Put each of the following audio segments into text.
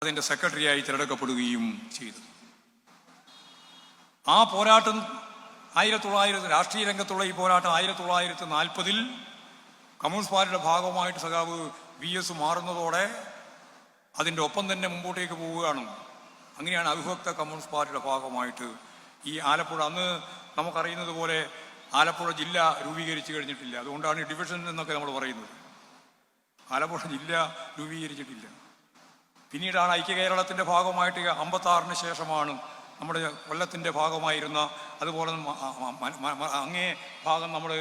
അതിൻ്റെ സെക്രട്ടറിയായി തിരഞ്ഞെടുക്കപ്പെടുകയും ചെയ്തു. ആ പോരാട്ടം 1900 രാഷ്ട്രീയ രംഗത്തുള്ള ഈ പോരാട്ടം 1940 കമ്മ്യൂണിസ്റ്റ് പാർട്ടിയുടെ ഭാഗമായിട്ട് സഖാവ് VS മാറുന്നതോടെ അതിൻ്റെ ഒപ്പം തന്നെ മുമ്പോട്ടേക്ക് പോവുകയാണ്. അങ്ങനെയാണ് അവിഭക്ത കമ്മ്യൂണിസ്റ്റ് പാർട്ടിയുടെ ഭാഗമായിട്ട് ഈ ആലപ്പുഴ, അന്ന് നമുക്കറിയുന്നത് പോലെ ആലപ്പുഴ ജില്ല രൂപീകരിച്ചു കഴിഞ്ഞിട്ടില്ല. അതുകൊണ്ടാണ് ഡിവിഷൻ എന്നൊക്കെ നമ്മൾ പറയുന്നത്. ആലപ്പുഴ ജില്ല രൂപീകരിച്ചിട്ടില്ല. പിന്നീടാണ് ഐക്യ കേരളത്തിൻ്റെ ഭാഗമായിട്ട് 56-ന് ശേഷമാണ് നമ്മുടെ കൊല്ലത്തിൻ്റെ ഭാഗമായിരുന്ന, അതുപോലെ അങ്ങേ ഭാഗം നമ്മൾ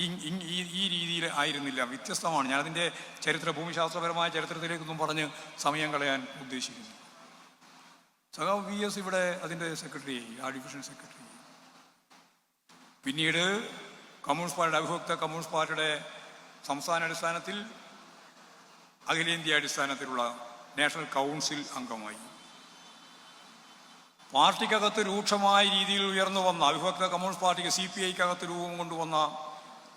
ഈ രീതിയിൽ ആയിരുന്നില്ല, വ്യത്യസ്തമാണ്. ഞാനതിൻ്റെ ഭൂമിശാസ്ത്രപരമായ ചരിത്രത്തിലേക്കൊന്നും പറഞ്ഞ് സമയം കളയാൻ ഉദ്ദേശിക്കുന്നു. സഖാവ് VS ഇവിടെ അതിൻ്റെ സെക്രട്ടറിയായി, ആ ഡിവിഷൻ സെക്രട്ടറി. പിന്നീട് കമ്മ്യൂണിസ്റ്റ് പാർട്ടിയുടെ അവിഭക്ത കമ്മ്യൂണിസ്റ്റ് പാർട്ടിയുടെ സംസ്ഥാന അടിസ്ഥാനത്തിൽ അഖിലേന്ത്യാ അടിസ്ഥാനത്തിലുള്ള നാഷണൽ കൗൺസിൽ അംഗമായി. പാർട്ടിക്കകത്ത് രൂക്ഷമായ രീതിയിൽ ഉയർന്നു വന്ന അവിഭക്ത കമ്മ്യൂണിസ്റ്റ് പാർട്ടിക്ക് CPI-ക്കകത്ത് രൂപം കൊണ്ടുവന്ന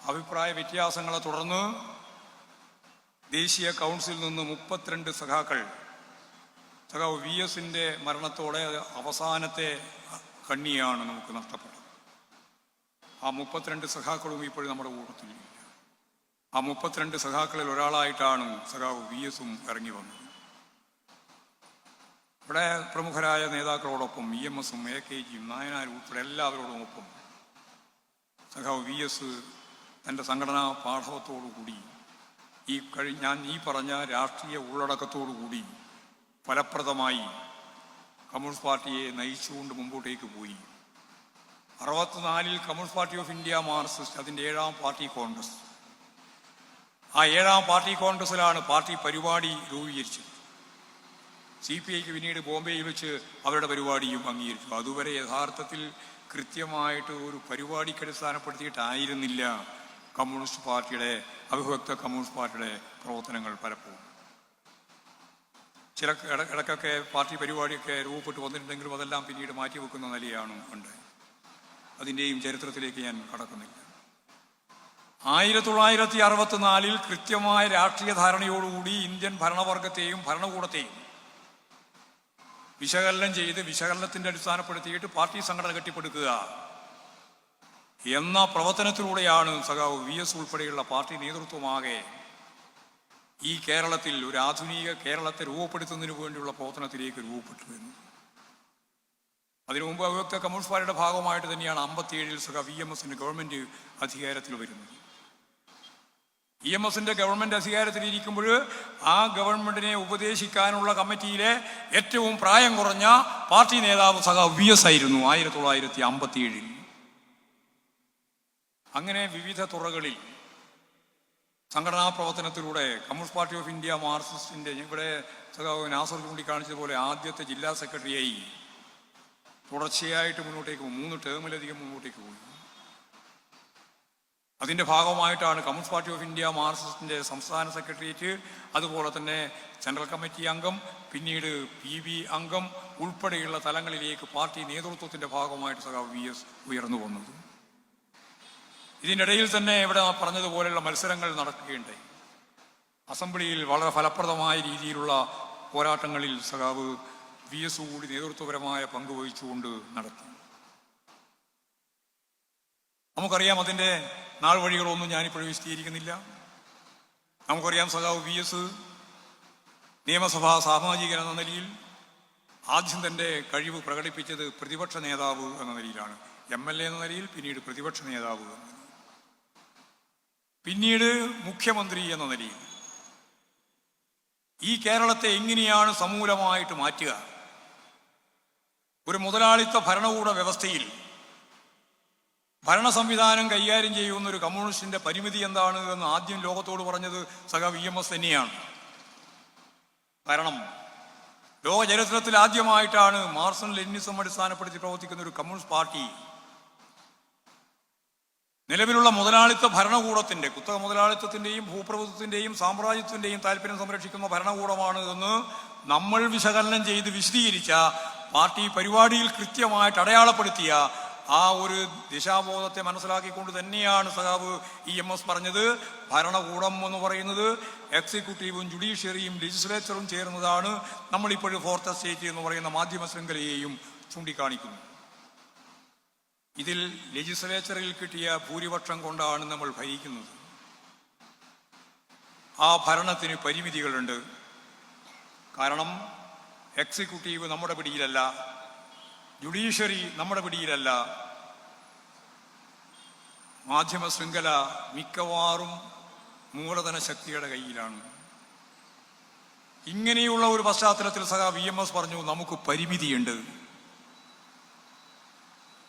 അഭിപ്രായ വ്യത്യാസങ്ങളെ തുടർന്ന് ദേശീയ കൗൺസിലിൽ നിന്ന് 32 സഖാക്കൾ സഖാവ് VS-ന്റെ മരണത്തോടെ അവസാനത്തെ കണ്ണിയാണ് നമുക്ക് നഷ്ടപ്പെട്ടത്. ആ 32 സഖാക്കളും ഇപ്പോഴും നമ്മുടെ കൂട്ടത്തിലില്ല. ആ 32 സഖാക്കളിൽ ഒരാളായിട്ടാണ് സഖാവ് VS-ഉം ഇറങ്ങി വന്നത്. ഇവിടെ പ്രമുഖരായ നേതാക്കളോടൊപ്പം EMS-ഉം AKG-യും നായനാരും ഉൾപ്പെടെ എല്ലാവരോടും ഒപ്പം സഖാവ് VS തൻ്റെ സംഘടനാ പാഠവത്തോടുകൂടി ഞാൻ ഈ പറഞ്ഞ രാഷ്ട്രീയ ഉള്ളടക്കത്തോടുകൂടി ഫലപ്രദമായി കമ്മ്യൂണിസ്റ്റ് പാർട്ടിയെ നയിച്ചുകൊണ്ട് മുമ്പോട്ടേക്ക് പോയി. 64-ൽ communist party of India Marxist, അതിൻ്റെ 7ാം പാർട്ടി കോൺഗ്രസ്. ആ 7ാം പാർട്ടി കോൺഗ്രസ്സിലാണ് പാർട്ടി പരിപാടി രൂപീകരിച്ചത്. CPI-ക്ക് പിന്നീട് ബോംബെയിൽ വെച്ച് അവരുടെ പരിപാടിയും അംഗീകരിച്ചു. അതുവരെ യഥാർത്ഥത്തിൽ കൃത്യമായിട്ട് ഒരു പരിപാടിക്ക് അടിസ്ഥാനപ്പെടുത്തിയിട്ടായിരുന്നില്ല കമ്മ്യൂണിസ്റ്റ് പാർട്ടിയുടെ അവിഭക്ത കമ്മ്യൂണിസ്റ്റ് പാർട്ടിയുടെ പ്രവർത്തനങ്ങൾ. പലപ്പോഴും ചില ഇടയ്ക്കൊക്കെ പാർട്ടി പരിപാടിയൊക്കെ രൂപപ്പെട്ടു വന്നിട്ടുണ്ടെങ്കിലും അതെല്ലാം പിന്നീട് മാറ്റിവെക്കുന്ന നിലയാണ് ഉണ്ടായത്. അതിൻ്റെയും ചരിത്രത്തിലേക്ക് ഞാൻ കടക്കുന്നില്ല. 1964-ൽ കൃത്യമായ രാഷ്ട്രീയ ധാരണയോടുകൂടി ഇന്ത്യൻ ഭരണവർഗത്തെയും ഭരണകൂടത്തെയും വിശകലനം ചെയ്ത് വിശകലനത്തിൻ്റെ അടിസ്ഥാനപ്പെടുത്തിയിട്ട് പാർട്ടി സംഘടന കെട്ടിപ്പടുക്കുക എന്ന പ്രവർത്തനത്തിലൂടെയാണ് സഖാവ് VS ഉൾപ്പെടെയുള്ള പാർട്ടി നേതൃത്വമാകെ ഈ കേരളത്തിൽ ഒരു ആധുനിക കേരളത്തെ രൂപപ്പെടുത്തുന്നതിന് വേണ്ടിയുള്ള പ്രവർത്തനത്തിലേക്ക് രൂപപ്പെട്ടു വരുന്നത്. അതിനു മുമ്പ് അവിഭക്ത കമ്മ്യൂണിസ്റ്റ് പാർട്ടിയുടെ ഭാഗമായിട്ട് തന്നെയാണ് 57-ൽ സഖാവ് EMS-ന്റെ ഗവൺമെൻറ് അധികാരത്തിൽ വരുന്നത്. EMS-ന്റെ ഗവൺമെൻറ് അധികാരത്തിലിരിക്കുമ്പോൾ ആ ഗവൺമെൻറ്റിനെ ഉപദേശിക്കാനുള്ള കമ്മിറ്റിയിലെ ഏറ്റവും പ്രായം കുറഞ്ഞ പാർട്ടി നേതാവ് സഖാവ് VS ആയിരുന്നു 1957-ൽ. അങ്ങനെ വിവിധ തുറകളിൽ സംഘടനാ പ്രവർത്തനത്തിലൂടെ കമ്മ്യൂണിസ്റ്റ് പാർട്ടി ഓഫ് ഇന്ത്യ മാർക്സിസ്റ്റിൻ്റെ, ഇവിടെ സഖാവ് നാസർ ചൂണ്ടിക്കാണിച്ചതുപോലെ ആദ്യത്തെ ജില്ലാ സെക്രട്ടറിയായി തുടർച്ചയായിട്ട് മുന്നോട്ടേക്ക് പോകും. 3 ടേമിലധികം മുന്നോട്ടേക്ക് പോയി. അതിൻ്റെ ഭാഗമായിട്ടാണ് കമ്മ്യൂണിസ്റ്റ് പാർട്ടി ഓഫ് ഇന്ത്യ മാർക്സിസ്റ്റിൻ്റെ സംസ്ഥാന സെക്രട്ടേറിയറ്റ്, അതുപോലെ തന്നെ സെൻട്രൽ കമ്മിറ്റി അംഗം, പിന്നീട് PB അംഗം ഉൾപ്പെടെയുള്ള തലങ്ങളിലേക്ക് പാർട്ടി നേതൃത്വത്തിൻ്റെ ഭാഗമായിട്ട് സഖാവ് VS ഉയർന്നു വന്നത്. ഇതിൻ്റെ ഇടയിൽ തന്നെ ഇവിടെ പറഞ്ഞതുപോലെയുള്ള മത്സരങ്ങൾ നടക്കുകയുണ്ടായി. അസംബ്ലിയിൽ വളരെ ഫലപ്രദമായ രീതിയിലുള്ള പോരാട്ടങ്ങളിൽ സഖാവ് VS കൂടി നേതൃത്വപരമായ പങ്കുവഹിച്ചുകൊണ്ട് നടത്തി. നമുക്കറിയാം അതിൻ്റെ നാൾ വഴികളൊന്നും ഞാനിപ്പോഴും വിശദീകരിക്കുന്നില്ല. നമുക്കറിയാം സഖാവ് VS നിയമസഭാ സാമാജികൻ എന്ന നിലയിൽ ആദ്യം തൻ്റെ കഴിവ് പ്രകടിപ്പിച്ചത് പ്രതിപക്ഷ നേതാവ് എന്ന നിലയിലാണ്. MLA എന്ന നിലയിൽ, പിന്നീട് പ്രതിപക്ഷ നേതാവ് എന്ന നിലയിൽ, പിന്നീട് മുഖ്യമന്ത്രി എന്ന നിലയിൽ. ഈ കേരളത്തെ എങ്ങനെയാണ് സമൂലമായിട്ട് മാറ്റുക? ഒരു മുതലാളിത്ത ഭരണകൂട വ്യവസ്ഥയിൽ ഭരണ സംവിധാനം കൈകാര്യം ചെയ്യുന്ന ഒരു കമ്മ്യൂണിസ്റ്റിന്റെ പരിമിതി എന്താണ് എന്ന് ആദ്യം ലോകത്തോട് പറഞ്ഞത് സഖാവ് EMS തന്നെയാണ്. കാരണം ലോക ചരിത്രത്തിൽ ആദ്യമായിട്ടാണ് മാർക്സിസം ലെനിനിസം അടിസ്ഥാനപ്പെടുത്തി പ്രവർത്തിക്കുന്ന ഒരു കമ്മ്യൂണിസ്റ്റ് പാർട്ടി നിലവിലുള്ള മുതലാളിത്ത ഭരണകൂടത്തിൻ്റെ, കുത്തക മുതലാളിത്തത്തിൻ്റെയും ഭൂപ്രഭുത്വത്തിൻ്റെയും സാമ്രാജ്യത്തിൻ്റെയും താല്പര്യം സംരക്ഷിക്കുന്ന ഭരണകൂടമാണ് എന്ന് നമ്മൾ വിശകലനം ചെയ്ത് വിശദീകരിച്ച പാർട്ടി പരിപാടിയിൽ കൃത്യമായിട്ട് അടയാളപ്പെടുത്തിയ ആ ഒരു ദിശാബോധത്തെ മനസ്സിലാക്കിക്കൊണ്ട് തന്നെയാണ് സഖാവ് EMS പറഞ്ഞത്, ഭരണകൂടം എന്ന് പറയുന്നത് എക്സിക്യൂട്ടീവും ജുഡീഷ്യറിയും ലെജിസ്ലേച്ചറും ചേർന്നതാണ് നമ്മളിപ്പോഴും ഫോർത്ത് എസ്റ്റേറ്റ് എന്ന് പറയുന്ന മാധ്യമ ശൃംഖലയെയും ചൂണ്ടിക്കാണിക്കുന്നു. ഇതിൽ ലെജിസ്ലേച്ചറിൽ കിട്ടിയ ഭൂരിപക്ഷം കൊണ്ടാണ് നമ്മൾ ഭരിക്കുന്നത്. ആ ഭരണത്തിന് പരിമിതികളുണ്ട്. കാരണം എക്സിക്യൂട്ടീവ് നമ്മുടെ പിടിയിലല്ല, ജുഡീഷ്യറി നമ്മുടെ പിടിയിലല്ല. മാധ്യമ ശൃംഖല മിക്കവാറും മൂലധന ശക്തിയുടെ കയ്യിലാണ്. ഇങ്ങനെയുള്ള ഒരു പശ്ചാത്തലത്തിൽ സഖാവ് EMS പറഞ്ഞു, നമുക്ക് പരിമിതിയുണ്ട്.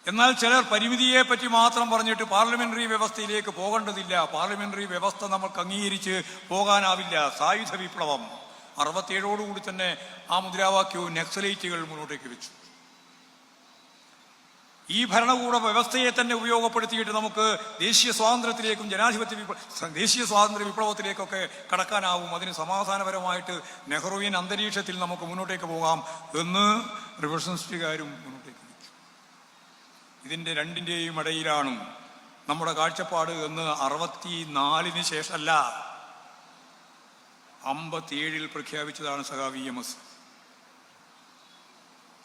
എന്നാൽ ചിലർ പരിമിതിയെ പറ്റി മാത്രം പറഞ്ഞിട്ട് പാർലമെന്ററി വ്യവസ്ഥയിലേക്ക് പോകേണ്ടതില്ല, പാർലമെന്ററി വ്യവസ്ഥ നമുക്ക് അംഗീകരിച്ച് പോകാനാവില്ല, സായുധ വിപ്ലവം 67 തന്നെ ആ മുദ്രാവാക്യവും നക്സലൈറ്റുകൾ മുന്നോട്ടേക്ക് വെച്ചു. ഈ ഭരണകൂട വ്യവസ്ഥയെ തന്നെ ഉപയോഗപ്പെടുത്തിയിട്ട് നമുക്ക് ദേശീയ സ്വാതന്ത്ര്യത്തിലേക്കും ദേശീയ സ്വാതന്ത്ര്യ വിപ്ലവത്തിലേക്കൊക്കെ കടക്കാനാവും, അതിന് സമാധാനപരമായിട്ട് നെഹ്റുവിൻ അന്തരീക്ഷത്തിൽ നമുക്ക് മുന്നോട്ടേക്ക് പോകാം എന്ന് റിവോൾയൂഷനിസ്റ്റുകാരും മുന്നോട്ടേക്ക് വെച്ചു. ഇതിൻ്റെ രണ്ടിൻ്റെയും ഇടയിലാണ് നമ്മുടെ കാഴ്ചപ്പാട് എന്ന് 64 ശേഷമല്ല 57 പ്രഖ്യാപിച്ചതാണ് സഖാവ് EMS.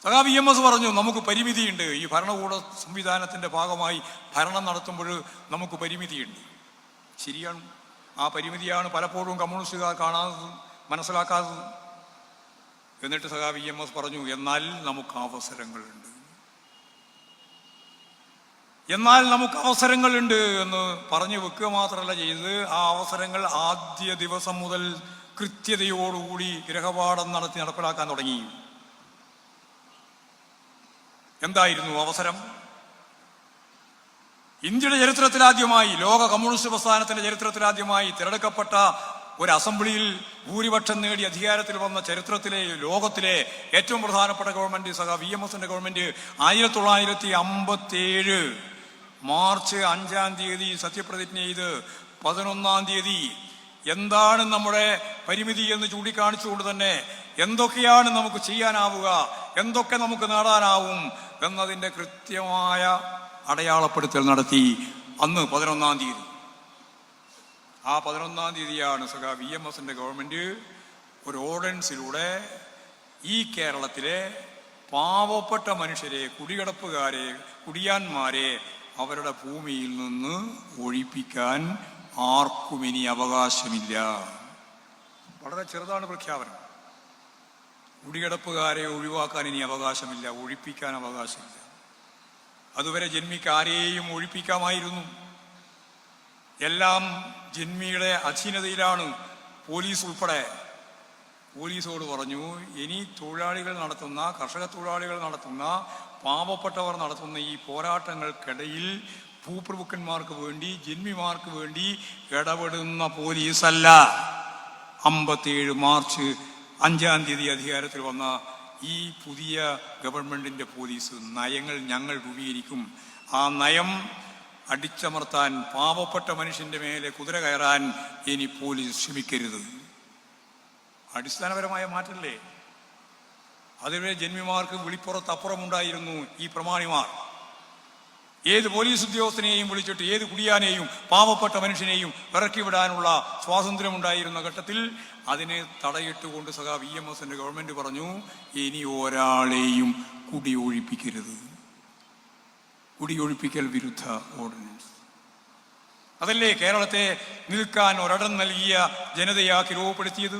സഖാവ് EMS പറഞ്ഞു, നമുക്ക് പരിമിതിയുണ്ട്. ഈ ഭരണകൂട സംവിധാനത്തിൻ്റെ ഭാഗമായി ഭരണം നടത്തുമ്പോൾ നമുക്ക് പരിമിതിയുണ്ട്. ശരിയാണ്, ആ പരിമിതിയാണ് പലപ്പോഴും കമ്മ്യൂണിസ്റ്റുകാർ കാണാത്തത്, മനസ്സിലാക്കാത്തത്. എന്നിട്ട് സഖാവ് EMS പറഞ്ഞു, എന്നാൽ നമുക്ക് അവസരങ്ങളുണ്ട്, എന്നാൽ നമുക്ക് അവസരങ്ങളുണ്ട് എന്ന് പറഞ്ഞു വെക്കുക മാത്രമല്ല ചെയ്തത്, ആ അവസരങ്ങൾ ആദ്യ ദിവസം മുതൽ കൃത്യതയോടുകൂടി ഗ്രഹപാഠം നടത്തി നടപ്പിലാക്കാൻ തുടങ്ങി. എന്തായിരുന്നു അവസരം? ഇന്ത്യയുടെ ചരിത്രത്തിലാദ്യമായി, ലോക കമ്മ്യൂണിസ്റ്റ് പ്രസ്ഥാനത്തിന്റെ ചരിത്രത്തിലാദ്യമായി തിരഞ്ഞെടുക്കപ്പെട്ട ഒരു അസംബ്ലിയിൽ ഭൂരിപക്ഷം നേടി അധികാരത്തിൽ വന്ന ചരിത്രത്തിലെ ലോകത്തിലെ ഏറ്റവും പ്രധാനപ്പെട്ട ഗവൺമെന്റ് സഖാവ് EMSന്റെ ഗവൺമെന്റ് 1957 മാർച്ച് 5 സത്യപ്രതിജ്ഞ ചെയ്ത് 11 എന്താണ് നമ്മുടെ പരിമിതി എന്ന് ചൂണ്ടിക്കാണിച്ചുകൊണ്ട് തന്നെ എന്തൊക്കെയാണ് നമുക്ക് ചെയ്യാനാവുക, എന്തൊക്കെ നമുക്ക് നേടാനാവും എന്നതിൻ്റെ കൃത്യമായ അടയാളപ്പെടുത്തൽ നടത്തി. അന്ന് 11 ആ 11 സഖാവ് EMSന്റെ ഗവൺമെന്റ് ഒരു ഓർഡിനൻസിലൂടെ ഈ കേരളത്തിലെ പാവപ്പെട്ട മനുഷ്യരെ, കുടികിടപ്പുകാരെ, കുടിയാന്മാരെ അവരുടെ ഭൂമിയിൽ നിന്ന് ഒഴിപ്പിക്കാൻ ആർക്കും ഇനി അവകാശമില്ല. വളരെ ചെറുതാണ് പ്രഖ്യാപനം. കുടികിടപ്പുകാരെ ഒഴിവാക്കാൻ ഇനി അവകാശമില്ല, ഒഴിപ്പിക്കാൻ അവകാശമില്ല. അതുവരെ ജന്മിക്ക് ആരെയും ഒഴിപ്പിക്കാമായിരുന്നു. എല്ലാം ജന്മിയുടെ അധീനതയിലാണ്, പോലീസ് ഉൾപ്പെടെ. പോലീസോട് പറഞ്ഞു, ഇനി തൊഴിലാളികൾ നടത്തുന്ന, കർഷക തൊഴിലാളികൾ നടത്തുന്ന, പാവപ്പെട്ടവർ നടത്തുന്ന ഈ പോരാട്ടങ്ങൾക്കിടയിൽ ഭൂപ്രഭുക്കന്മാർക്ക് വേണ്ടി, ജന്മിമാർക്ക് വേണ്ടി ഇടപെടുന്ന പോലീസല്ല. 57 മാർച്ച് 5 അധികാരത്തിൽ വന്ന ഈ പുതിയ ഗവൺമെന്റിന്റെ പോലീസ് നയങ്ങൾ ഞങ്ങൾ രൂപീകരിക്കും. ആ നയം അടിച്ചമർത്താൻ, പാവപ്പെട്ട മനുഷ്യന്റെ മേലെ കുതിര കയറാൻ ഇനി പോലീസ് ശ്രമിക്കരുത്. അടിസ്ഥാനപരമായ മാറ്റല്ലേ? അതുവരെ ജന്മിമാർക്ക് വിളിപ്പുറത്തപ്പുറമുണ്ടായിരുന്നു ഈ പ്രമാണിമാർ. ഏത് പോലീസ് ഉദ്യോഗസ്ഥനെയും വിളിച്ചിട്ട് ഏത് കുടിയാനെയും പാവപ്പെട്ട മനുഷ്യനെയും ഇറക്കി വിടാനുള്ള സ്വാതന്ത്ര്യമുണ്ടായിരുന്ന ഘട്ടത്തിൽ അതിനെ തടയിട്ടുകൊണ്ട് സഖാവ് EMSന്റെ ഗവൺമെന്റ് പറഞ്ഞു, ഇനി ഒരാളെയും കുടിയൊഴിപ്പിക്കരുത്. കുടിയൊഴിപ്പിക്കൽ വിരുദ്ധ ഓർഡിനൻസ്. അതല്ലേ കേരളത്തെ നിൽക്കാൻ ഒരിടം നൽകിയ ജനതയാക്കി രൂപപ്പെടുത്തിയത്?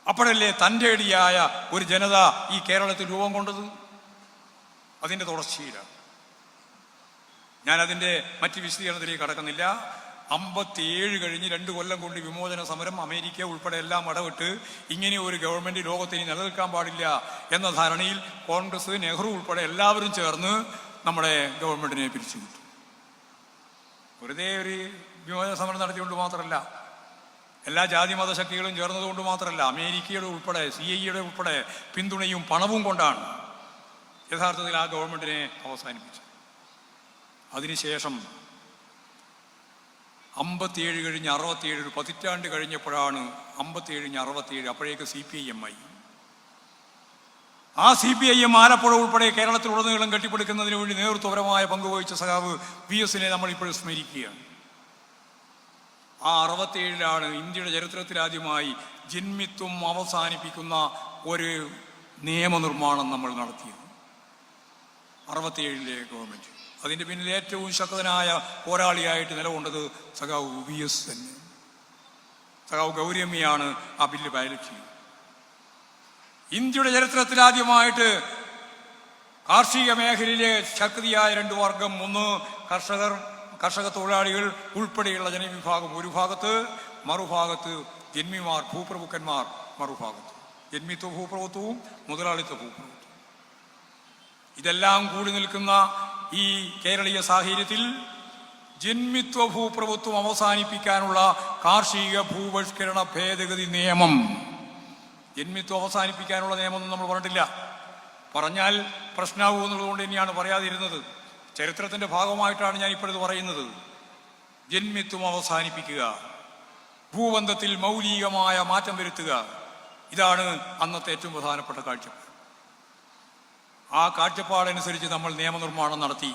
അപ്പോഴല്ലേ തൻ്റെ അടിയായ ഒരു ജനത ഈ കേരളത്തിൽ രൂപം കൊണ്ടത്? അതിൻ്റെ തുടർച്ചയിലാണ്. ഞാനതിൻ്റെ മറ്റ് വിശദീകരണത്തിലേക്ക് കടക്കുന്നില്ല. 57 കഴിഞ്ഞ് 2 കൊല്ലം കൊണ്ട് വിമോചന സമരം, അമേരിക്ക ഉൾപ്പെടെ എല്ലാം ഇടപെട്ട് ഇങ്ങനെ ഒരു ഗവൺമെന്റ് ലോകത്തിന് നിലനിൽക്കാൻ പാടില്ല എന്ന ധാരണയിൽ കോൺഗ്രസ്, നെഹ്റു ഉൾപ്പെടെ എല്ലാവരും ചേർന്ന് നമ്മുടെ ഗവൺമെന്റിനെ പിരിച്ചുവിട്ടു. വെറുതെ ഒരു വിമോചന സമരം നടത്തിക്കൊണ്ട് മാത്രമല്ല, എല്ലാ ജാതി മതശക്തികളും ചേർന്നതുകൊണ്ട് മാത്രമല്ല, അമേരിക്കയുടെ ഉൾപ്പെടെ CIA ഉൾപ്പെടെ പിന്തുണയും പണവും കൊണ്ടാണ് യഥാർത്ഥത്തിൽ ആ ഗവൺമെന്റിനെ അവസാനിപ്പിച്ചത്. അതിനുശേഷം 57 കഴിഞ്ഞ് 67, ഒരു പതിറ്റാണ്ട് കഴിഞ്ഞപ്പോഴാണ് 57 കഴിഞ്ഞ് 67, അപ്പോഴേക്ക് CPIM ആയി. ആ CPIM ആലപ്പുഴ ഉൾപ്പെടെ കേരളത്തിലുടനീളം കെട്ടിപ്പടുക്കുന്നതിന് വേണ്ടി നേതൃത്വപരമായ പങ്കുവഹിച്ച സഖാവ് VS-നെ നമ്മൾ ഇപ്പോഴും സ്മരിക്കുകയാണ്. ആ 67-ലാണ് ഇന്ത്യയുടെ ചരിത്രത്തിലാദ്യമായി ജന്മിത്വം അവസാനിപ്പിക്കുന്ന ഒരു നിയമനിർമ്മാണം നമ്മൾ നടത്തിയത്. 67-ലെ ഗവൺമെൻറ്. അതിൻ്റെ പിന്നിൽ ഏറ്റവും ശക്തനായ പോരാളിയായിട്ട് നിലകൊണ്ടത് സഖാവ് VS തന്നെ. സഖാവ് ഗൗരിയമ്മയാണ് ആ ബില്ല് പൈലറ്റ് ചെയ്തത്. ഇന്ത്യയുടെ ചരിത്രത്തിലാദ്യമായിട്ട് കാർഷിക മേഖലയിലെ ശക്തിയായ രണ്ട് വർഗം, ഒന്ന് കർഷക തൊഴിലാളികൾ ഉൾപ്പെടെയുള്ള ജനവിഭാഗം ഒരു ഭാഗത്ത്, മറുഭാഗത്ത് ജന്മിമാർ ഭൂപ്രഭുക്കന്മാർ മറുഭാഗത്ത്. ജന്മിത്വ ഭൂപ്രഭുത്വവും മുതലാളിത്വ ഭൂപ്രഭുത്വവും ഇതെല്ലാം കൂടി നിൽക്കുന്ന ഈ കേരളീയ സാഹചര്യത്തിൽ ജന്മിത്വ ഭൂപ്രഭുത്വം അവസാനിപ്പിക്കാനുള്ള കാർഷിക ഭൂപരിഷ്കരണ ഭേദഗതി നിയമം, ജന്മിത്വം അവസാനിപ്പിക്കാനുള്ള നിയമമൊന്നും നമ്മൾ പറഞ്ഞിട്ടില്ല. പറഞ്ഞാൽ പ്രശ്നമാകും എന്നുള്ളതുകൊണ്ട് തന്നെയാണ് പറയാതിരുന്നത്. ചരിത്രത്തിൻ്റെ ഭാഗമായിട്ടാണ് ഞാൻ ഇപ്പോഴത് പറയുന്നത്. ജന്മിത്വം അവസാനിപ്പിക്കുക, ഭൂബന്ധത്തിൽ മൗലികമായ മാറ്റം വരുത്തുക, ഇതാണ് അന്നത്തെ ഏറ്റവും പ്രധാനപ്പെട്ട കാഴ്ചപ്പാട്. ആ കാഴ്ചപ്പാടനുസരിച്ച് നമ്മൾ നിയമനിർമ്മാണം നടത്തി.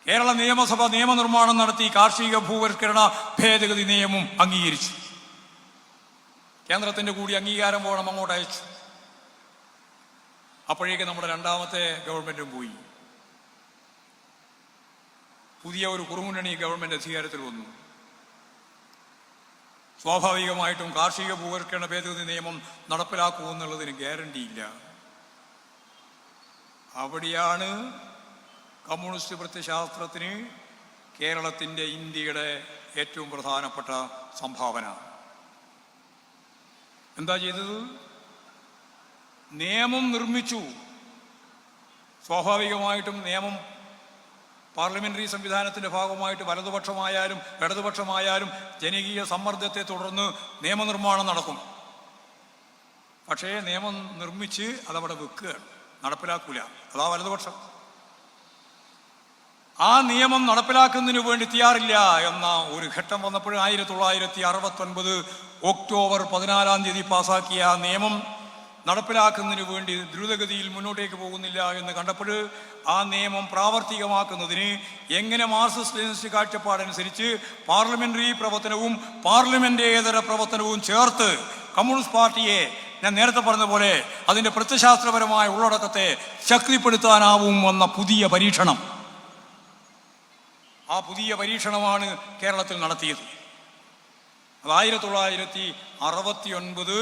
കേരള നിയമസഭ നിയമനിർമ്മാണം നടത്തി കാർഷിക ഭൂപരിഷ്കരണ ഭേദഗതി നിയമം അംഗീകരിച്ചു. കേന്ദ്രത്തിൻ്റെ കൂടി അംഗീകാരം പോകണം അങ്ങോട്ട് അയച്ചു. അപ്പോഴേക്ക് നമ്മുടെ രണ്ടാമത്തെ ഗവൺമെൻറ്റും പോയി. പുതിയ ഒരു കുറുമുന്നണി ഗവൺമെൻറ് അധികാരത്തിൽ വന്നു. സ്വാഭാവികമായിട്ടും കാർഷിക ഭൂപരിഷ്കരണ ഭേദഗതി നിയമം നടപ്പിലാക്കുമെന്നുള്ളതിന് ഗ്യാരണ്ടിയില്ല. അവിടെയാണ് കമ്മ്യൂണിസ്റ്റ് പ്രത്യയശാസ്ത്രത്തിന് കേരളത്തിൻ്റെ, ഇന്ത്യയുടെ ഏറ്റവും പ്രധാനപ്പെട്ട സംഭാവന. എന്താ ചെയ്തത്? നിയമം നിർമ്മിച്ചു. സ്വാഭാവികമായിട്ടും നിയമം പാർലമെന്ററി സംവിധാനത്തിൻ്റെ ഭാഗമായിട്ട് വലതുപക്ഷമായാലും ഇടതുപക്ഷമായാലും ജനകീയ സമ്മർദ്ദത്തെ തുടർന്ന് നിയമനിർമ്മാണം നടക്കും. പക്ഷേ നിയമം നിർമ്മിച്ച് അതവിടെ വെക്കുകയാണ്, നടപ്പിലാക്കൂല. അതാ വലതുപക്ഷം. ആ നിയമം നടപ്പിലാക്കുന്നതിന് വേണ്ടി തയ്യാറില്ല എന്ന ഒരു ഘട്ടം വന്നപ്പോൾ 1969 ഒക്ടോബർ 14 പാസാക്കിയ നിയമം നടപ്പിലാക്കുന്നതിന് വേണ്ടി ദ്രുതഗതിയിൽ മുന്നോട്ടേക്ക് പോകുന്നില്ല എന്ന് കണ്ടപ്പോൾ ആ നിയമം പ്രാവർത്തികമാക്കുന്നതിന് എങ്ങനെ മാർക്സിസ്റ്റ് ലെനിനിസ്റ്റ് കാഴ്ചപ്പാടനുസരിച്ച് പാർലമെന്ററി പ്രവർത്തനവും പാർലമെന്റേതര പ്രവർത്തനവും ചേർത്ത് കമ്മ്യൂണിസ്റ്റ് പാർട്ടിയെ, ഞാൻ നേരത്തെ പറഞ്ഞ പോലെ അതിൻ്റെ പ്രത്യയശാസ്ത്രപരമായ ഉള്ളടക്കത്തെ ശക്തിപ്പെടുത്താനാവും എന്ന പുതിയ പരീക്ഷണം. ആ പുതിയ പരീക്ഷണമാണ് കേരളത്തിൽ നടത്തിയത്. അത് 1969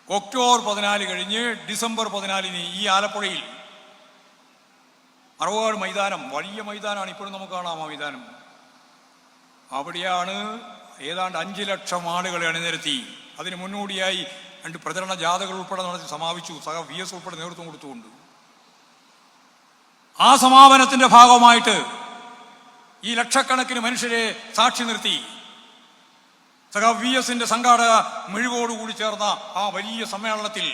ഒക്ടോബർ 14 കഴിഞ്ഞ് ഡിസംബർ 14 ഈ ആലപ്പുഴയിൽ അറവാട് മൈതാനം, വലിയ മൈതാനമാണ്, ഇപ്പോഴും നമുക്ക് കാണാം ആ മൈതാനം. അവിടെയാണ് ഏതാണ്ട് 5 ലക്ഷം ആളുകളെ അണിനിരത്തി. അതിന് മുന്നോടിയായി 2 പ്രചരണ ജാഥകൾ ഉൾപ്പെടെ നടത്തി സമാപിച്ചു. സഖാവ് VS ഉൾപ്പെടെ നേതൃത്വം കൊടുത്തുകൊണ്ട് ആ സമാപനത്തിന്റെ ഭാഗമായിട്ട് ഈ ലക്ഷക്കണക്കിന് മനുഷ്യരെ സാക്ഷി നിർത്തി സഖാവ് VS-ന്റെ സംഘാടക മിഴിവോടുകൂടി ചേർന്ന ആ വലിയ സമ്മേളനത്തിൽ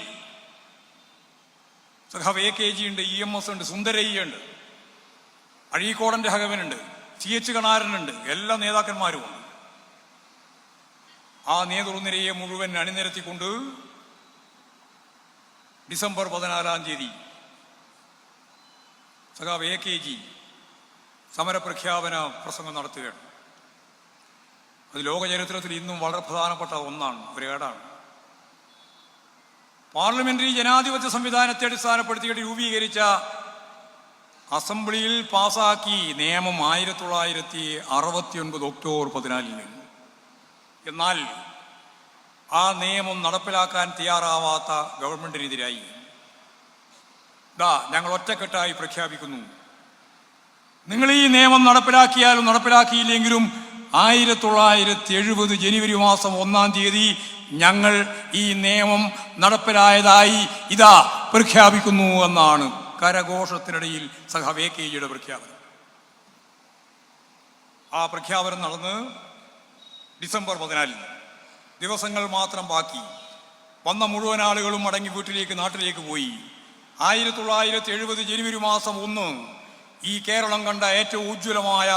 സഖാവ് AKG ഉണ്ട്, EMS ഉണ്ട്, സുന്ദരയ്യ ഉണ്ട്, അഴീക്കോടന്റെ ഹകവനുണ്ട്, CH കണാരനുണ്ട്, എല്ലാ നേതാക്കന്മാരുമുണ്ട്. ആ നേതൃനിരയെ മുഴുവൻ അണിനിരത്തിക്കൊണ്ട് ഡിസംബർ 14 സഖാവ് AKG സമരപ്രഖ്യാപന പ്രസംഗം നടത്തുകയാണ്. അത് ലോക ചരിത്രത്തിൽ ഇന്നും വളരെ പ്രധാനപ്പെട്ട ഒന്നാണ്, ഒരേടാണ്. പാർലമെന്ററി ജനാധിപത്യ സംവിധാനത്തെ അടിസ്ഥാനപ്പെടുത്തിയിട്ട് രൂപീകരിച്ച അസംബ്ലിയിൽ പാസാക്കി നിയമം 1969 ഒക്ടോബർ 14. എന്നാൽ ആ നിയമം നടപ്പിലാക്കാൻ തയ്യാറാവാത്ത ഗവൺമെന്റിനെതിരായി ഞങ്ങൾ ഒറ്റക്കെട്ടായി പ്രഖ്യാപിക്കുന്നു, നിങ്ങൾ ഈ നിയമം നടപ്പിലാക്കിയാലും നടപ്പിലാക്കിയില്ലെങ്കിലും 1970 ജനുവരി മാസം 1 ഞങ്ങൾ ഈ നിയമം നടപ്പിലായതായി ഇതാ പ്രഖ്യാപിക്കുന്നു എന്നാണ് കരഘോഷത്തിനിടയിൽ സഖാവ് AKGയുടെ പ്രഖ്യാപനം. ആ പ്രഖ്യാപനം നടന്ന് ഡിസംബർ 14 ദിവസങ്ങൾ മാത്രം ബാക്കി. വന്ന മുഴുവൻ ആളുകളും മടങ്ങി വീട്ടിലേക്ക്, നാട്ടിലേക്ക് പോയി. 1970 ജനുവരി മാസം 1 ഈ കേരളം കണ്ട ഏറ്റവും ഉജ്ജ്വലമായ,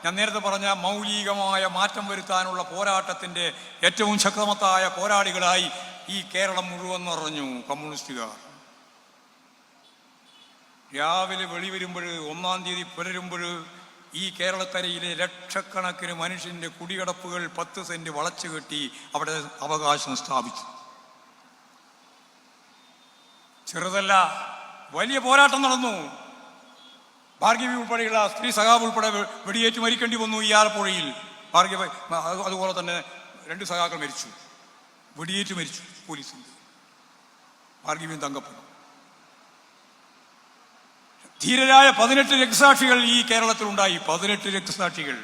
ഞാൻ നേരത്തെ പറഞ്ഞ മൗലികമായ മാറ്റം വരുത്താനുള്ള പോരാട്ടത്തിൻ്റെ ഏറ്റവും ശക്തമത്തായ പോരാളികളായി ഈ കേരളം മുഴുവൻ നിറഞ്ഞു കമ്മ്യൂണിസ്റ്റുകാർ. രാവിലെ വെളിവരുമ്പോൾ 1-ാം തീയതി പുലരുമ്പോൾ ഈ കേരളക്കരയിലെ ലക്ഷക്കണക്കിന് മനുഷ്യന്റെ കുടികടപ്പുകൾ 10 സെന്റ് വളച്ചു കെട്ടി അവിടെ അവകാശം സ്ഥാപിച്ചു. ചെറുതല്ല, വലിയ പോരാട്ടം നടന്നു. ഭാർഗവി ഉൾപ്പെടെയുള്ള സ്ത്രീ സഖാവ് ഉൾപ്പെടെ വെടിയേറ്റ് മരിക്കേണ്ടി വന്നു ഈ ആലപ്പുഴയിൽ. ഭാർഗവ അതുപോലെ തന്നെ 2 സഖാക്കൾ മരിച്ചു, വെടിയേറ്റ് മരിച്ചു പോലീസിന്റെ. ഭാർഗവിയും തങ്കപ്പനും. ധീരരായ 18 രക്തസാക്ഷികൾ ഈ കേരളത്തിലുണ്ടായി. 18 രക്തസാക്ഷികൾ.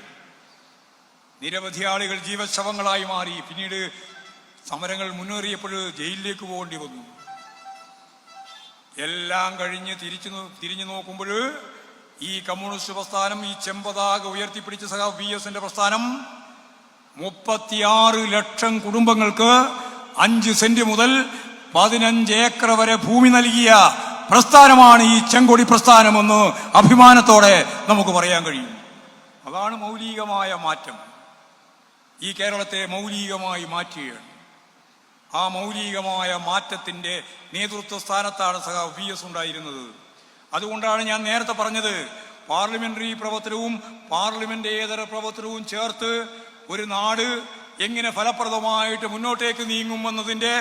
നിരവധി ആളുകൾ ജീവശവങ്ങളായി മാറി. പിന്നീട് സമരങ്ങൾ മുന്നേറിയപ്പോൾ ജയിലിലേക്ക് പോകേണ്ടി വന്നു. എല്ലാം കഴിഞ്ഞ് തിരിഞ്ഞു നോക്കുമ്പോൾ ഈ കമ്മ്യൂണിസ്റ്റ് പ്രസ്ഥാനം, ഈ ചെമ്പതാക ഉയർത്തിപ്പിടിച്ച സഖാവ് VS-ന്റെ പ്രസ്ഥാനം 36 ലക്ഷം കുടുംബങ്ങൾക്ക് 5 സെന്റ് മുതൽ 15 ഏക്കർ വരെ ഭൂമി നൽകിയ പ്രസ്ഥാനമാണ് ഈ ചെങ്കൊടി പ്രസ്ഥാനമെന്ന് അഭിമാനത്തോടെ നമുക്ക് പറയാൻ കഴിയും. അതാണ് മൗലികമായ മാറ്റം. ഈ കേരളത്തെ മൗലികമായി മാറ്റുകയാണ്. ആ മൗലികമായ മാറ്റത്തിന്റെ നേതൃത്വ സ്ഥാനത്താണ് സഖാവ് VS ഉണ്ടായിരുന്നത്. അതുകൊണ്ടാണ് ഞാൻ നേരത്തെ പറഞ്ഞത്, പാർലമെന്ററി പ്രവർത്തനവും പാർലമെന്റേതര പ്രവർത്തനവും ചേർത്ത് ഒരു നാട് എങ്ങനെ ഫലപ്രദമായിട്ട് മുന്നോട്ടേക്ക് നീങ്ങുമെന്നതിന്റെ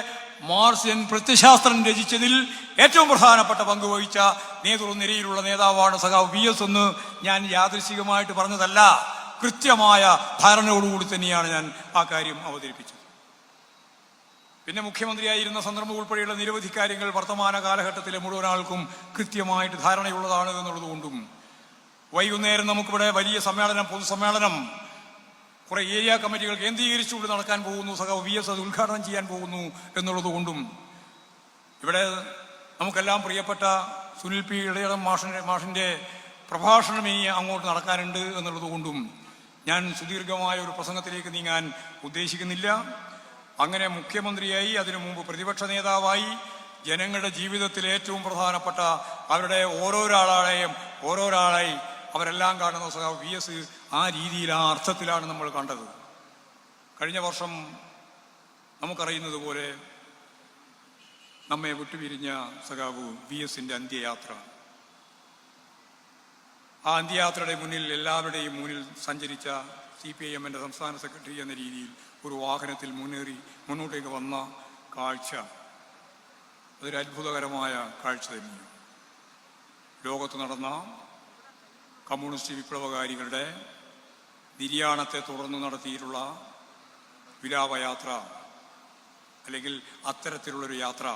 മാർക്സിയൻ പ്രത്യശാസ്ത്രം രചിച്ചതിൽ ഏറ്റവും പ്രധാനപ്പെട്ട പങ്ക് വഹിച്ച നേതൃനിരയിലുള്ള നേതാവാണ് സഖാവ് VS എന്ന് ഞാൻ യാദൃശികമായിട്ട് പറഞ്ഞതല്ല. കൃത്യമായ ധാരണയോടുകൂടി തന്നെയാണ് ഞാൻ ആ കാര്യം അവതരിപ്പിച്ചത്. പിന്നെ മുഖ്യമന്ത്രിയായിരുന്ന സന്ദർഭം ഉൾപ്പെടെയുള്ള നിരവധി കാര്യങ്ങൾ വർത്തമാന കാലഘട്ടത്തിലെ മുഴുവൻ ആൾക്കും കൃത്യമായിട്ട് ധാരണയുള്ളതാണ് എന്നുള്ളതുകൊണ്ടും, വൈകുന്നേരം നമുക്കിവിടെ വലിയ പൊതുസമ്മേളനം കുറെ ഏരിയ കമ്മിറ്റികൾ കേന്ദ്രീകരിച്ചുകൊണ്ട് നടക്കാൻ പോകുന്നു. സഖാവ് VS അത് ഉദ്ഘാടനം ചെയ്യാൻ പോകുന്നു എന്നുള്ളത് കൊണ്ടും, ഇവിടെ നമുക്കെല്ലാം പ്രിയപ്പെട്ട സുനിൽ P. ഇളയടം മാഷിന്റെ പ്രഭാഷണം ഇനി അങ്ങോട്ട് നടക്കാനുണ്ട് എന്നുള്ളത് കൊണ്ടും ഞാൻ സുദീർഘമായ ഒരു പ്രസംഗത്തിലേക്ക് നീങ്ങാൻ ഉദ്ദേശിക്കുന്നില്ല. അങ്ങനെ മുഖ്യമന്ത്രിയായി, അതിനു മുമ്പ് പ്രതിപക്ഷ നേതാവായി, ജനങ്ങളുടെ ജീവിതത്തിൽ ഏറ്റവും പ്രധാനപ്പെട്ട അവരുടെ ഓരോരാളായി അവരെല്ലാം കാണുന്ന സഖാവ് VS ആ രീതിയിൽ, ആ അർത്ഥത്തിലാണ് നമ്മൾ കണ്ടത്. കഴിഞ്ഞ വർഷം നമുക്കറിയുന്നത് പോലെ നമ്മെ വിട്ടുപിരിഞ്ഞ സഖാവ് VS-ന്റെ അന്ത്യയാത്ര. ആ അന്ത്യയാത്രയുടെ മുന്നിൽ, എല്ലാവരുടെയും മുന്നിൽ സഞ്ചരിച്ച CPIM-ന്റെ സംസ്ഥാന സെക്രട്ടറി എന്ന രീതിയിൽ ഒരു വാഹനത്തിൽ മുന്നോട്ടേക്ക് വന്ന കാഴ്ച അതൊരു അത്ഭുതകരമായ കാഴ്ച തന്നെയാണ്. ലോകത്ത് നടന്ന കമ്മ്യൂണിസ്റ്റ് വിപ്ലവകാരികളുടെ നിര്യാണത്തെ തുടർന്ന് നടത്തിയിട്ടുള്ള വിലാപയാത്ര, അല്ലെങ്കിൽ അത്തരത്തിലുള്ളൊരു യാത്ര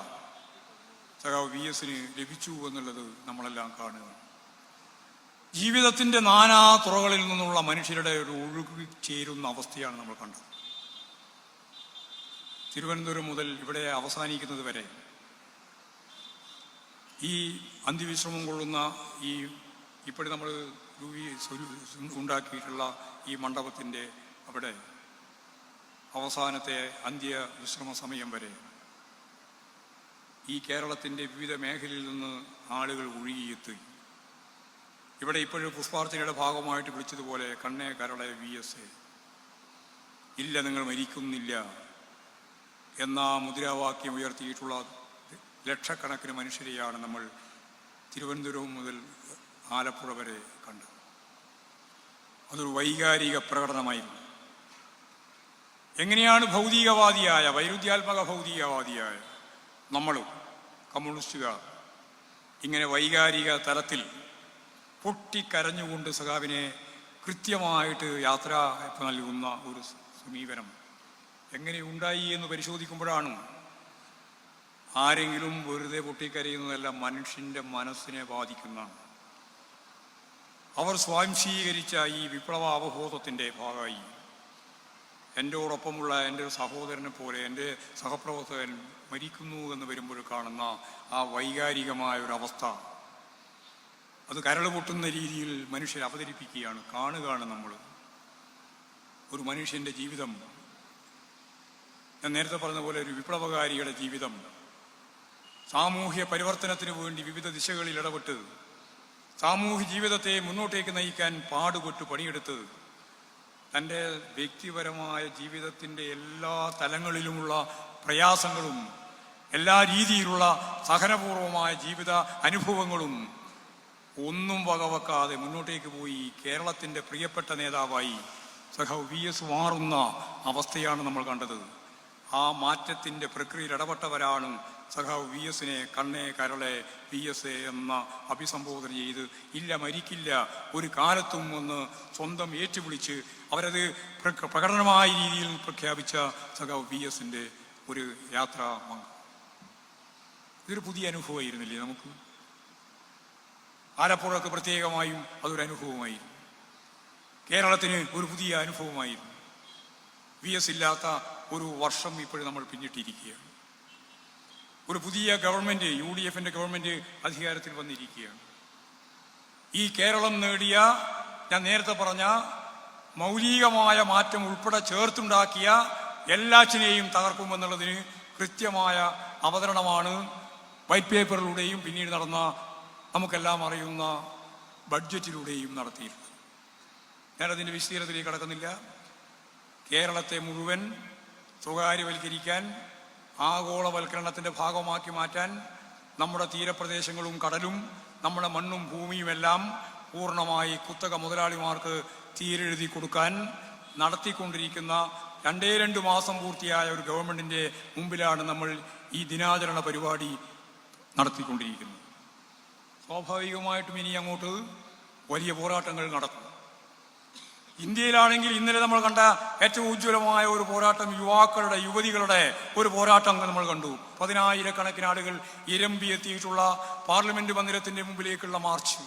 സഖാവ് VS-ന് ലഭിച്ചു എന്നുള്ളത് നമ്മളെല്ലാം കാണുക. ജീവിതത്തിൻ്റെ നാനാ തുറകളിൽ നിന്നുള്ള മനുഷ്യരുടെ ഒരു ഒഴുകി ചേരുന്ന അവസ്ഥയാണ് നമ്മൾ കണ്ടത്. തിരുവനന്തപുരം മുതൽ ഇവിടെ അവസാനിക്കുന്നത് വരെ ഈ അന്ത്യവിശ്രമം കൊള്ളുന്ന ഇപ്പോഴും നമ്മൾ ഉണ്ടാക്കിയിട്ടുള്ള ഈ മണ്ഡപത്തിൻ്റെ അവിടെ അവസാനത്തെ അന്ത്യവിശ്രമ സമയം വരെ ഈ കേരളത്തിൻ്റെ വിവിധ മേഖലയിൽ നിന്ന് ആളുകൾ ഒഴുകിയെത്തി. ഇവിടെ ഇപ്പോഴും പുഷ്പാർച്ചനയുടെ ഭാഗമായിട്ട് വിളിച്ചതുപോലെ കണ്ണേ കരളെ VS, ഇല്ല നിങ്ങൾ മരിക്കുന്നില്ല എന്ന മുദ്രാവാക്യം ഉയർത്തിയിട്ടുള്ള ലക്ഷക്കണക്കിന് മനുഷ്യരെയാണ് നമ്മൾ തിരുവനന്തപുരം മുതൽ ആലപ്പുഴ വരെ കണ്ടത്. അതൊരു വൈകാരിക പ്രകടനമായിരുന്നു. എങ്ങനെയാണ് വൈരുദ്ധ്യാത്മക ഭൗതികവാദിയായ നമ്മളും കമ്മ്യൂണിസ്റ്റുകാർ ഇങ്ങനെ വൈകാരിക തലത്തിൽ പൊട്ടിക്കരഞ്ഞുകൊണ്ട് സഖാവിനെ കൃത്യമായിട്ട് യാത്ര നൽകുന്ന ഒരു സമീപനം എങ്ങനെ ഉണ്ടായി എന്ന് പരിശോധിക്കുമ്പോഴാണ് ആരെങ്കിലും വെറുതെ പൊട്ടിക്കരയുന്നതല്ല, മനുഷ്യൻ്റെ മനസ്സിനെ ബാധിക്കുന്നതാണ്. അവർ സ്വാംശീകരിച്ച ഈ വിപ്ലവ അവബോധത്തിൻ്റെ ഭാഗമായി എന്നോടൊപ്പമുള്ള എൻ്റെ ഒരു സഹോദരനെ പോലെ എൻ്റെ സഹപ്രവർത്തകൻ മരിക്കുന്നു എന്ന് വരുമ്പോൾ കാണുന്ന ആ വൈകാരികമായ ഒരു അവസ്ഥ, അത് കരൾ പൊട്ടുന്ന രീതിയിൽ മനുഷ്യർ അവതരിപ്പിക്കുകയാണ്. കാണുകയാണ് നമ്മൾ ഒരു മനുഷ്യൻ്റെ ജീവിതം. ഞാൻ നേരത്തെ പറഞ്ഞ പോലെ ഒരു വിപ്ലവകാരിയുടെ ജീവിതം, സാമൂഹ്യ പരിവർത്തനത്തിന് വേണ്ടി വിവിധ ദിശകളിൽ ഇടപെട്ട് സാമൂഹ്യ ജീവിതത്തെ മുന്നോട്ടേക്ക് നയിക്കാൻ പാടുപെട്ട് പണിയെടുത്ത് തൻ്റെ വ്യക്തിപരമായ ജീവിതത്തിൻ്റെ എല്ലാ തലങ്ങളിലുമുള്ള പ്രയാസങ്ങളും എല്ലാ രീതിയിലുള്ള സഹനപൂർവമായ ജീവിത അനുഭവങ്ങളും ഒന്നും വകവെക്കാതെ മുന്നോട്ടേക്ക് പോയി കേരളത്തിൻ്റെ പ്രിയപ്പെട്ട നേതാവായി സഖാവ് VS മാറുന്ന അവസ്ഥയാണ് നമ്മൾ കണ്ടത്. ആ മാറ്റത്തിൻ്റെ പ്രക്രിയയിൽ ഇടപെട്ടവരാണ് സഖാവ് VSനെ കണ്ണേ കരളെ VS എന്ന അഭിസംബോധന ചെയ്ത് ഇല്ല മരിക്കില്ല ഒരു കാലത്തും ഒന്ന് സ്വന്തം ഏറ്റുവിളിച്ച് അവരത് പ്രകടനമായ രീതിയിൽ പ്രഖ്യാപിച്ച സഖാവ് VSന്റെ ഒരു യാത്രാ ഇതൊരു പുതിയ അനുഭവമായിരുന്നില്ലേ നമുക്ക്? ആലപ്പുഴക്ക് പ്രത്യേകമായും അതൊരു അനുഭവമായിരുന്നു. കേരളത്തിന് ഒരു പുതിയ അനുഭവമായിരുന്നു. VS ഇല്ലാത്ത ഒരു വർഷം ഇപ്പോഴും നമ്മൾ പിന്നിട്ടിരിക്കുകയാണ്. ഒരു പുതിയ ഗവൺമെന്റ് UDFന്റെ ഗവൺമെന്റ് അധികാരത്തിൽ വന്നിരിക്കുകയാണ്. ഈ കേരളം നേടിയ, ഞാൻ നേരത്തെ പറഞ്ഞ മൗലികമായ മാറ്റം ഉൾപ്പെടെ ചേർത്തുണ്ടാക്കിയ എല്ലാറ്റിനെയും തകർക്കുമെന്നുള്ളതിന് കൃത്യമായ അവതരണമാണ് വൈറ്റ് പേപ്പറിലൂടെയും പിന്നീട് നടന്ന നമുക്കെല്ലാം അറിയുന്ന ബഡ്ജറ്റിലൂടെയും നടത്തിയിട്ടുള്ളത്. ഞാനതിൻ്റെ വിശദീകരണത്തിലേക്ക് കടക്കുന്നില്ല. കേരളത്തെ മുഴുവൻ സ്വകാര്യവൽക്കരിക്കാൻ, ആഗോളവൽക്കരണത്തിൻ്റെ ഭാഗമാക്കി മാറ്റാൻ, നമ്മുടെ തീരപ്രദേശങ്ങളും കടലും നമ്മുടെ മണ്ണും ഭൂമിയുമെല്ലാം പൂർണ്ണമായി കുത്തക മുതലാളിമാർക്ക് തീരെഴുതി കൊടുക്കാൻ നടത്തിക്കൊണ്ടിരിക്കുന്ന 2 മാസം പൂർത്തിയായ ഒരു ഗവൺമെൻറ്റിൻ്റെ മുമ്പിലാണ് നമ്മൾ ഈ ദിനാചരണ പരിപാടി നടത്തിക്കൊണ്ടിരിക്കുന്നത്. സ്വാഭാവികമായിട്ടും ഇനി അങ്ങോട്ട് വലിയ പോരാട്ടങ്ങൾ നടക്കും. ഇന്ത്യയിലാണെങ്കിൽ ഇന്നലെ നമ്മൾ കണ്ട ഏറ്റവും ഉജ്ജ്വലമായ ഒരു പോരാട്ടം യുവാക്കളുടെ, യുവതികളുടെ ഒരു പോരാട്ടം നമ്മൾ കണ്ടു. 10,000-കണക്കിന് ആളുകൾ ഇരമ്പിയെത്തിയിട്ടുള്ള പാർലമെന്റ് മന്ദിരത്തിന്റെ മുമ്പിലേക്കുള്ള മാർച്ച്.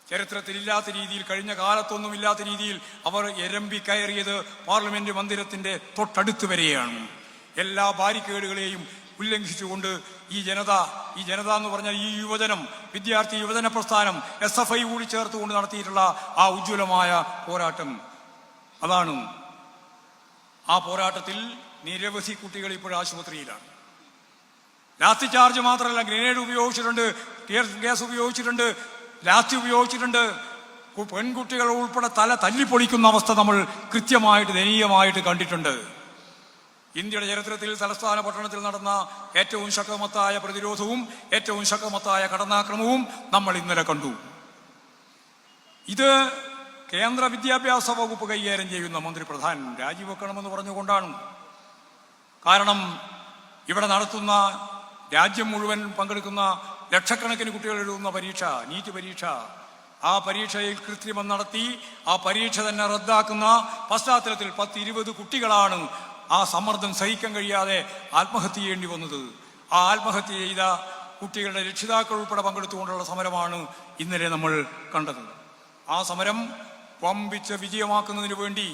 ചരിത്രത്തിലില്ലാത്ത രീതിയിൽ, കഴിഞ്ഞ കാലത്തൊന്നും ഇല്ലാത്ത രീതിയിൽ അവർ ഇരമ്പി കയറിയത് പാർലമെന്റ് മന്ദിരത്തിന്റെ തൊട്ടടുത്ത് വരെയാണ്. എല്ലാ ബാരിക്കേഡുകളെയും ഉല്ലംഘിച്ചുകൊണ്ട് ഈ ജനത എന്ന് പറഞ്ഞാൽ ഈ യുവജനം, വിദ്യാർത്ഥി യുവജന പ്രസ്ഥാനം, SFI കൂടി ചേർത്തുകൊണ്ട് നടത്തിയിട്ടുള്ള ആ ഉജ്ജ്വലമായ പോരാട്ടം അതാണ്. ആ പോരാട്ടത്തിൽ നിരവധി കുട്ടികൾ ഇപ്പോൾ ആശുപത്രിയിലാണ്. ലാത്തി ചാർജ് മാത്രമല്ല, ഗ്രനേഡ് ഉപയോഗിച്ചിട്ടുണ്ട്, ടിയർ ഗ്യാസ് ഉപയോഗിച്ചിട്ടുണ്ട്, ലാത്തി ഉപയോഗിച്ചിട്ടുണ്ട്. പെൺകുട്ടികൾ ഉൾപ്പെടെ തല തല്ലിപ്പൊളിക്കുന്ന അവസ്ഥ നമ്മൾ കൃത്യമായിട്ട് ദയനീയമായിട്ട് കണ്ടിട്ടുണ്ട്. ഇന്ത്യയുടെ ചരിത്രത്തിൽ തലസ്ഥാന പട്ടണത്തിൽ നടന്ന ഏറ്റവും ശക്തമത്തായ പ്രതിരോധവും ഏറ്റവും ശക്തമത്തായ കടന്നാക്രമണവും നമ്മൾ ഇന്നലെ കണ്ടു. ഇത് കേന്ദ്ര വിദ്യാഭ്യാസ വകുപ്പ് കൈകാര്യം ചെയ്യുന്ന മന്ത്രി പ്രധാൻ രാജിവെക്കണമെന്ന് പറഞ്ഞുകൊണ്ടാണ്. കാരണം ഇവിടെ നടത്തുന്ന, രാജ്യം മുഴുവൻ പങ്കെടുക്കുന്ന ലക്ഷക്കണക്കിന് കുട്ടികൾ എഴുതുന്ന പരീക്ഷ, നീറ്റ് പരീക്ഷ, ആ പരീക്ഷയിൽ കൃത്രിമം നടത്തി ആ പരീക്ഷ തന്നെ റദ്ദാക്കുന്ന പശ്ചാത്തലത്തിൽ 10-20 കുട്ടികളാണ് ആ സമ്മർദ്ദം സഹിക്കാൻ കഴിയാതെ ആത്മഹത്യ ചെയ്യേണ്ടി വന്നത്. ആ ആത്മഹത്യ ചെയ്ത കുട്ടികളുടെ രക്ഷിതാക്കൾ ഉൾപ്പെടെ പങ്കെടുത്തുകൊണ്ടുള്ള സമരമാണ് ഇന്നലെ നമ്മൾ കണ്ടത്. ആ സമരം വമ്പിച്ച വിജയമാക്കുന്നതിന് വേണ്ടി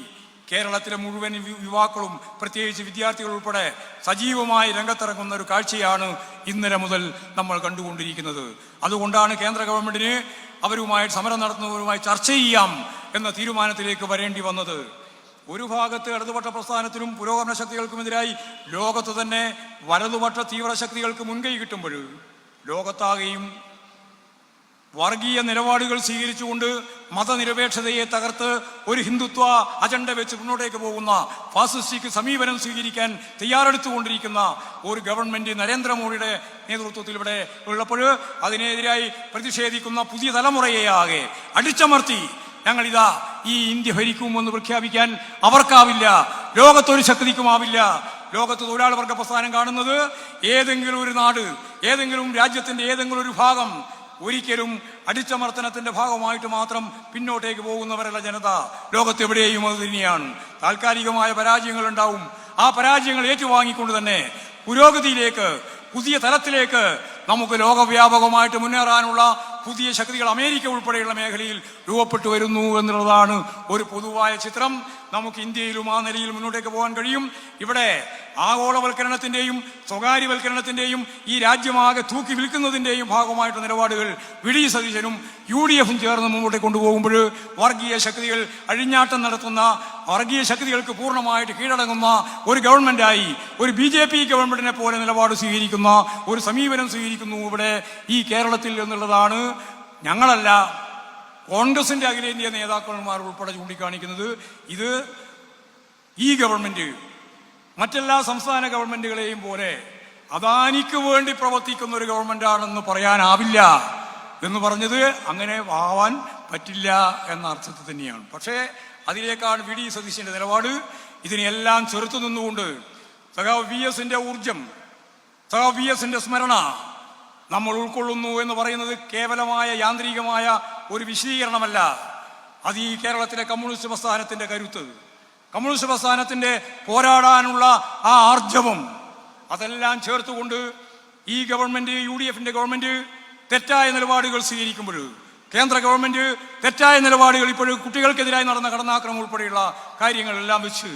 കേരളത്തിലെ മുഴുവൻ യുവാക്കളും, പ്രത്യേകിച്ച് വിദ്യാർത്ഥികൾ ഉൾപ്പെടെ സജീവമായി രംഗത്തിറങ്ങുന്ന ഒരു കാഴ്ചയാണ് ഇന്നലെ മുതൽ നമ്മൾ കണ്ടുകൊണ്ടിരിക്കുന്നത്. അതുകൊണ്ടാണ് കേന്ദ്ര ഗവൺമെന്റിന് അവരുമായി സമരം നടത്തുന്നവരുമായി ചർച്ച ചെയ്യാം എന്ന തീരുമാനത്തിലേക്ക് വരേണ്ടി വന്നത്. ഒരു ഭാഗത്ത് ഇടതുപക്ഷ പ്രസ്ഥാനത്തിനും പുരോഗമന ശക്തികൾക്കുമെതിരായി ലോകത്ത് തന്നെ വലതുപക്ഷ തീവ്ര ശക്തികൾക്ക് മുൻകൈ കിട്ടുമ്പോൾ ലോകത്താകെയും വർഗീയ നിലപാടുകൾ സ്വീകരിച്ചുകൊണ്ട് മതനിരപേക്ഷതയെ തകർത്ത് ഒരു ഹിന്ദുത്വ അജണ്ട വെച്ച് മുന്നോട്ടേക്ക് പോകുന്ന ഫാസിസ്റ്റിക് സമീപനം സ്വീകരിക്കാൻ തയ്യാറെടുത്തുകൊണ്ടിരിക്കുന്ന ഒരു ഗവൺമെന്റ് നരേന്ദ്രമോദിയുടെ നേതൃത്വത്തിൽ ഇവിടെ ഉള്ളപ്പോൾ അതിനെതിരായി പ്രതിഷേധിക്കുന്ന പുതിയ തലമുറയെ ആകെ അടിച്ചമർത്തി ഞങ്ങളിതാ ഈ ഇന്ത്യ ഭരിക്കുമെന്ന് പ്രഖ്യാപിക്കാൻ അവർക്കാവില്ല, ലോകത്തൊരു ശക്തിക്കുമാവില്ല. ലോകത്ത് തൊഴിലാളി വർഗ പ്രസ്ഥാനം കാണുന്നത് ഏതെങ്കിലും ഒരു നാട്, ഏതെങ്കിലും രാജ്യത്തിന്റെ ഏതെങ്കിലും ഒരു ഭാഗം ഒരിക്കലും അടിച്ചമർത്തനത്തിന്റെ ഭാഗമായിട്ട് മാത്രം പിന്നോട്ടേക്ക് പോകുന്നവരല്ല ജനത. ലോകത്തെവിടെയും അത് തന്നെയാണ്. താൽക്കാലികമായ പരാജയങ്ങൾ ഉണ്ടാവും. ആ പരാജയങ്ങൾ ഏറ്റുവാങ്ങിക്കൊണ്ട് തന്നെ പുരോഗതിയിലേക്ക്, പുതിയ തലത്തിലേക്ക് നമുക്ക് ലോകവ്യാപകമായിട്ട് മുന്നേറാനുള്ള പുതിയ ശക്തികൾ അമേരിക്ക ഉൾപ്പെടെയുള്ള മേഖലയിൽ രൂപപ്പെട്ടു വരുന്നു എന്നുള്ളതാണ് ഒരു പൊതുവായ ചിത്രം. നമുക്ക് ഇന്ത്യയിലും ആ നിലയിൽ മുന്നോട്ടേക്ക് പോകാൻ കഴിയും. ഇവിടെ ആഗോളവൽക്കരണത്തിന്റെയും സ്വകാര്യവൽക്കരണത്തിന്റെയും ഈ രാജ്യമാകെ തൂക്കി വിൽക്കുന്നതിന്റെയും ഭാഗമായിട്ട് നിലപാടുകൾ VD സതീശനും UDFും ചേർന്ന് മുന്നോട്ട് കൊണ്ടുപോകുമ്പോൾ വർഗീയ ശക്തികൾ അഴിഞ്ഞാട്ടം നടത്തുന്ന, വർഗീയ ശക്തികൾക്ക് പൂർണ്ണമായിട്ട് കീഴടങ്ങുന്ന ഒരു ഗവൺമെന്റായി, ഒരു BJP ഗവൺമെന്റിനെ പോലെ നിലപാട് സ്വീകരിക്കുന്ന ഒരു സമീപനം സ്വീകരിക്കുന്നു ഇവിടെ ഈ കേരളത്തിൽ എന്നുള്ളതാണ് ഞങ്ങളല്ല, കോൺഗ്രസിന്റെ അഖിലേന്ത്യാ നേതാക്കന്മാർ ഉൾപ്പെടെ ചൂണ്ടിക്കാണിക്കുന്നത്. ഇത് ഈ ഗവൺമെന്റ് മറ്റെല്ലാ സംസ്ഥാന ഗവൺമെന്റുകളെയും പോലെ അദാനിക്ക് വേണ്ടി പ്രവർത്തിക്കുന്ന ഒരു ഗവൺമെന്റാണെന്ന് പറയാനാവില്ല എന്ന് പറഞ്ഞത് അങ്ങനെ ആവാൻ പറ്റില്ല എന്ന അർത്ഥത്തിൽ തന്നെയാണ്. പക്ഷേ അതിലേക്കാണ് വി ഡി സതീശന്റെ നിലപാട്. ഇതിനെല്ലാം ചെറുത്തു നിന്നുകൊണ്ട് സഖാവ് വി എസിന്റെ ഊർജം, സഖാവ് വി എസിന്റെ സ്മരണ നമ്മൾ ഉൾക്കൊള്ളുന്നു എന്ന് പറയുന്നത് കേവലമായ യാന്ത്രികമായ ഒരു വിശദീകരണമല്ല. അത് ഈ കേരളത്തിലെ കമ്മ്യൂണിസ്റ്റ് പ്രസ്ഥാനത്തിന്റെ കരുത്ത്, കമ്മ്യൂണിസ്റ്റ് പ്രസ്ഥാനത്തിന്റെ പോരാടാനുള്ള ആ ആർജവം, അതെല്ലാം ചേർത്തുകൊണ്ട് ഈ ഗവൺമെന്റ്, UDFന്റെ ഗവൺമെന്റ് തെറ്റായ നിലപാടുകൾ സ്വീകരിക്കുമ്പോൾ, കേന്ദ്ര ഗവൺമെന്റ് തെറ്റായ നിലപാടുകൾ, ഇപ്പോഴും കുട്ടികൾക്കെതിരായി നടന്ന കടന്നാക്രമണം ഉൾപ്പെടെയുള്ള കാര്യങ്ങളെല്ലാം വെച്ച്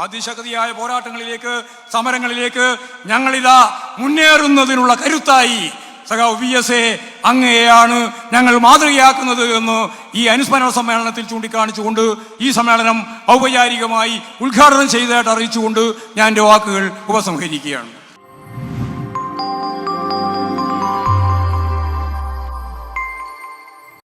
അതിശക്തിയായ പോരാട്ടങ്ങളിലേക്ക്, സമരങ്ങളിലേക്ക് ഞങ്ങളിതാ മുന്നേറുന്നതിനുള്ള കരുത്തായി സഖാവ് വി എസ് അങ്ങയെയാണ് ഞങ്ങൾ മാതൃകയാക്കുന്നത് എന്ന് ഈ അനുസ്മരണ സമ്മേളനത്തിൽ ചൂണ്ടിക്കാണിച്ചുകൊണ്ട് ഈ സമ്മേളനം ഔപചാരികമായി ഉദ്ഘാടനം ചെയ്തതായിട്ട് അറിയിച്ചുകൊണ്ട് ഞാൻ എൻ്റെ വാക്കുകൾ ഉപസംഹരിക്കുകയാണ്.